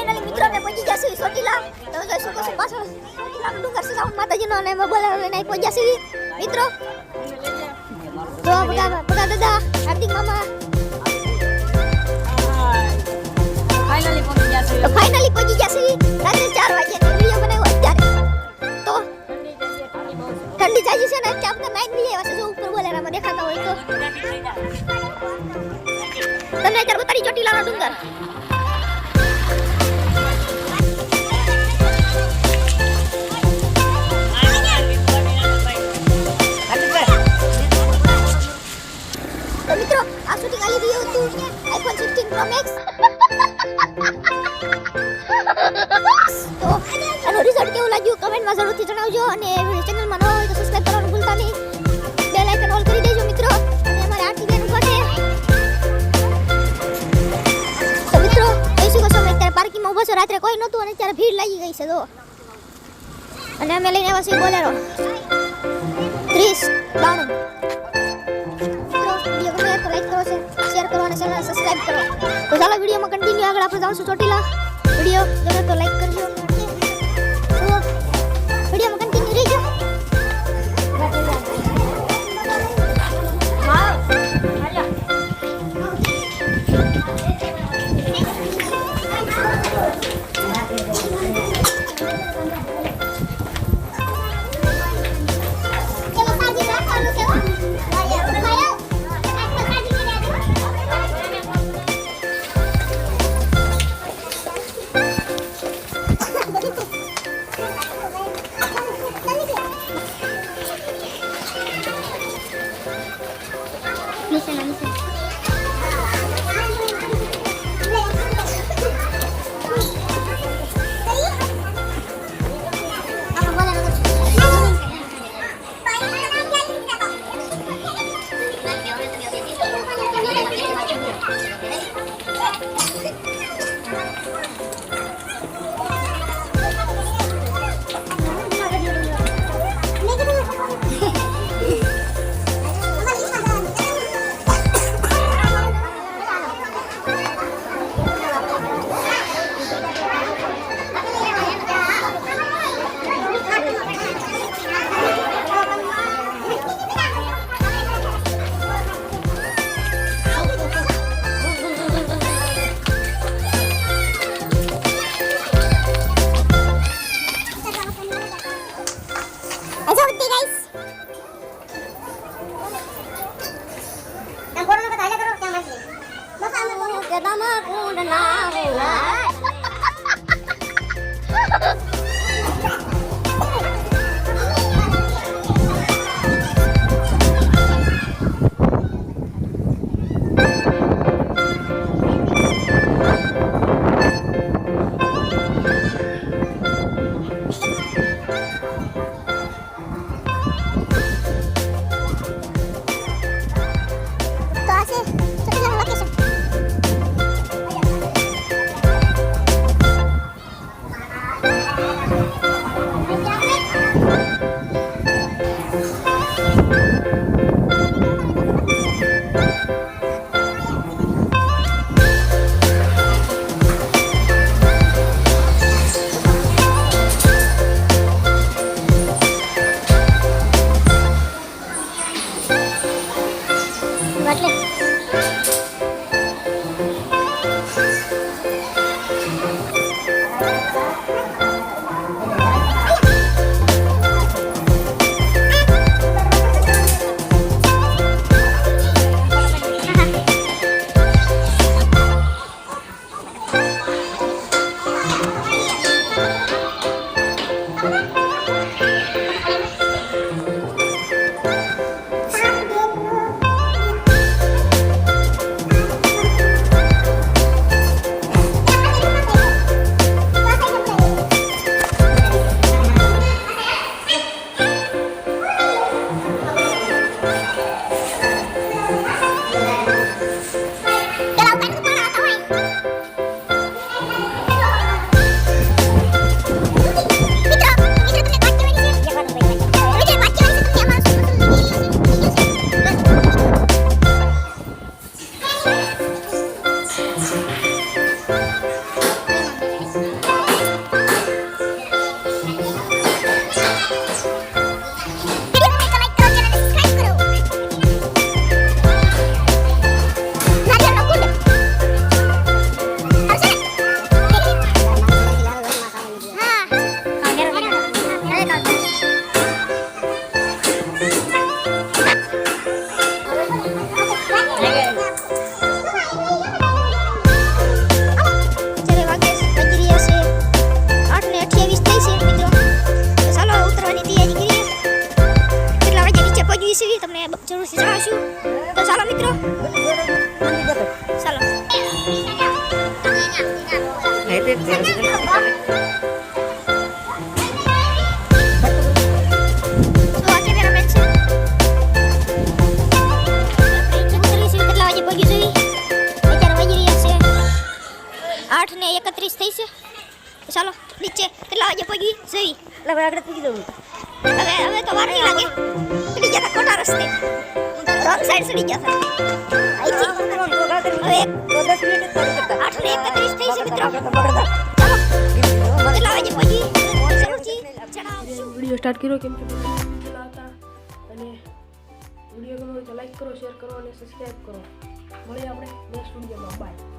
Finally મિત્રો અમે પહોંચી ગયા છીએ ચોટીલા. તો જોઈશું કે શું પાછળ ચોટીલાનો ડુંગર છે સાઉન્ડ માતાજીનો અને અમે બોલાવે લઈને પહોંચી ગયા છીએ મિત્રો. તો બધા દાદા હાર્દિક મામા ફાઇનલી પહોંચી ગયા છે. તો ફાઇનલી પહોંચી ગયા છીએ રાત્રે 4 વાગ્યા વિડિયો બનાવ્યો અત્યારે. તો ઠંડી જાજી છે ને એટલે આપણે નાઈટ બી આવ્યા છે જો ઉપર બોલેરામાં દેખાતા હોય તો તમને અત્યારે બતાડી ચોટીલાનો ડુંગર. તો મિત્રો આ શૂટિંગ આલી રહ્યું હતું iPhone 16 Pro Max. તો આનો રિઝલ્ટ કેવું લાગ્યું કમેન્ટમાં જરૂરથી જણાવજો અને ચેનલમાં નવા હોય તો સબસ્ક્રાઇબ કરવાનું ભૂલતા નહીં. બેલ આઇકન ઓલ કરી દેજો મિત્રો. અને અમારે આરતી બેન ઉભા છે. તો મિત્રો જોઈ શકો છો અત્યારે પાર્કિંગમાં ઉભા છો રાત્રે કોઈ નહોતું અને અત્યારે ભીડ લાગી ગઈ છે જો. અને અમે લઈને આવ્યા છીએ બોલેરો 3092. વિડિયો ગમે તો લાઈક કરો શેર કરો અને ચેનલ સબસ્ક્રાઇબ કરો. તો ચાલો વિડિયોમાં કન્ટિન્યુ આગળ આપણે જાણશું ચોટીલા. વિડિયો ગમે તો લાઈક કરજો. તો વિડિયોમાં કન્ટિન્યુ રહેજો. તો આ કેમેરામેન છે. કેટલા વાગે પહોંચી જોઈ? અત્યારે વાગી રહ્યા છે 8:31 થઈ છે. ચાલો નીચે કેટલા વાગે પહોંચી જોઈ. હવે તો વાર નહીં લાગે. ચડી ગયા તા ખોટા રસ્તે. રોંગ સાઈડ ચડી ગયા તા. હવે 8:31 થઈ છે મિત્રો. ચાલો કેટલા વાગે પહોંચી? વિડીયો સ્ટાર્ટ કર્યો કેમ કે હતા અને વિડીયો ગમ્યો તો લાઈક કરો, શેર કરો અને સબસ્ક્રાઇબ કરો. મળીએ આપણે નેક્સ્ટ વિડીયોમાં. બાય.